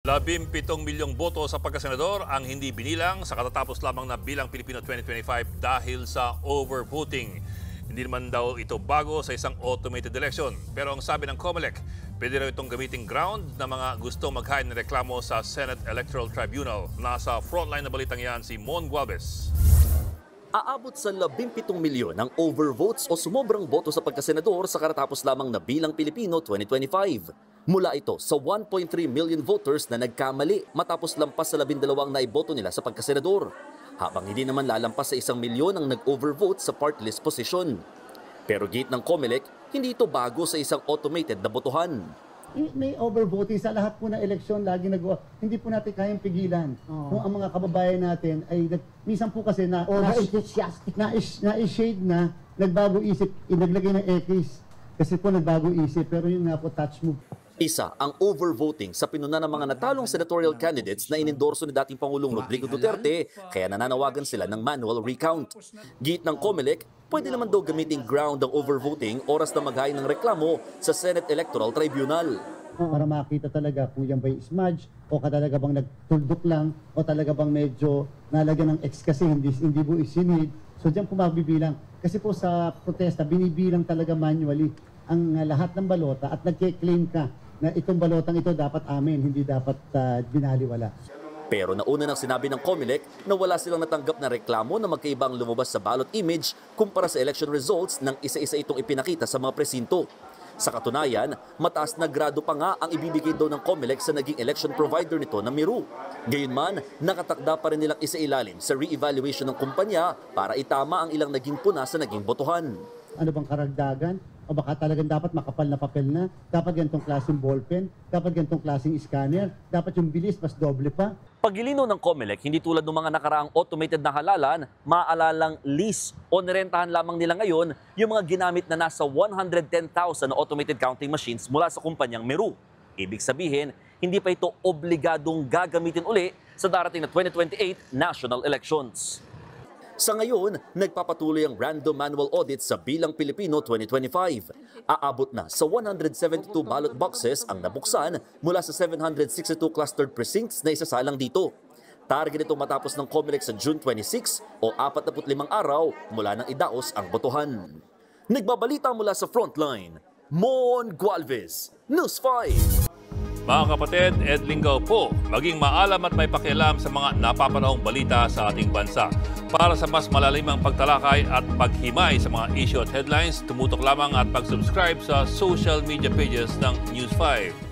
17 milyong boto sa pagkasenador ang hindi binilang sa katatapos lamang na Bilang Pilipino 2025 dahil sa overvoting. Hindi naman daw ito bago sa isang automated election. Pero ang sabi ng COMELEC, pwede raw itong gamiting ground na mga gustong maghain ng reklamo sa Senate Electoral Tribunal. Nasa frontline na balitang yan si Mon Gualvez. Aabot sa 17 milyon ang overvotes o sumobrang boto sa pagkasenador sa katatapos lamang na Bilang Pilipino 2025. Mula ito sa 1.3 million voters na nagkamali matapos lampas sa 12 naiboto nila sa pagkasenador. Habang hindi naman lalampas sa 1 milyon ang nag-overvote sa party list position. Pero gate ng COMELEC, hindi ito bago sa isang automated na botohan. May overvoting sa lahat po ng eleksyon, lagi nagawa. Hindi po natin kayang pigilan. Kung ang mga kababayan natin ay minsan po kasi na-shade na, nagbago isip, inaglagay ng X. Kasi po nagbago isip, pero yung nga po touch move. Isa ang overvoting sa pinuna ng mga natalong senatorial candidates na inendorso ni dating Pangulong Rodrigo Duterte, kaya nananawagan sila ng manual recount. Git ng COMELEC, pwede naman daw gamiting ground ang overvoting oras na maghain ng reklamo sa Senate Electoral Tribunal. Para makita talaga kung yan ba'y smudge o talaga bang nagtuldok lang o talaga bang medyo nalagyan ng X kasi hindi po isinid. So diyan po mabibilang. Kasi po sa protesta, binibilang talaga manually ang lahat ng balota at nagke-claim ka na itong balotang ito dapat amin, hindi dapat binaliwala. Pero nauna nang sinabi ng COMELEC na wala silang natanggap na reklamo na magkaibang lumabas sa ballot image kumpara sa election results ng isa-isa itong ipinakita sa mga presinto. Sa katunayan, mataas na grado pa nga ang ibibigay daw ng COMELEC sa naging election provider nito na Miru. Gayunman, nakatakda pa rin nilang isailalim sa re-evaluation ng kumpanya para itama ang ilang naging puna sa naging botohan. Ano bang karagdagan? O baka talagang dapat makapal na papel na, dapat ganitong klaseng ballpen, dapat ganitong klaseng scanner, dapat yung bilis mas doble pa. Pagilinaw ng COMELEC, hindi tulad ng mga nakaraang automated na halalan, maaalalang lease o nirentahan lamang nila ngayon yung mga ginamit na nasa 110,000 na automated counting machines mula sa kumpanyang Meru. Ibig sabihin, hindi pa ito obligadong gagamitin uli sa darating na 2028 national elections. Sa ngayon, nagpapatuloy ang random manual audit sa Bilang Pilipino 2025. Aabot na sa 172 ballot boxes ang nabuksan mula sa 762 clustered precincts na isasalang dito. Target ito matapos ng COMELEC sa June 26 o 45 araw mula nang idaos ang botohan. Nagbabalita mula sa frontline, Mon Gualvez, News 5. Mga kapatid, Ed Lingaw po, maging maalam at may pakialam sa mga napapanahong balita sa ating bansa. Para sa mas malalimang pagtalakay at paghimay sa mga issue at headlines, tumutok lamang at pag-subscribe sa social media pages ng News 5.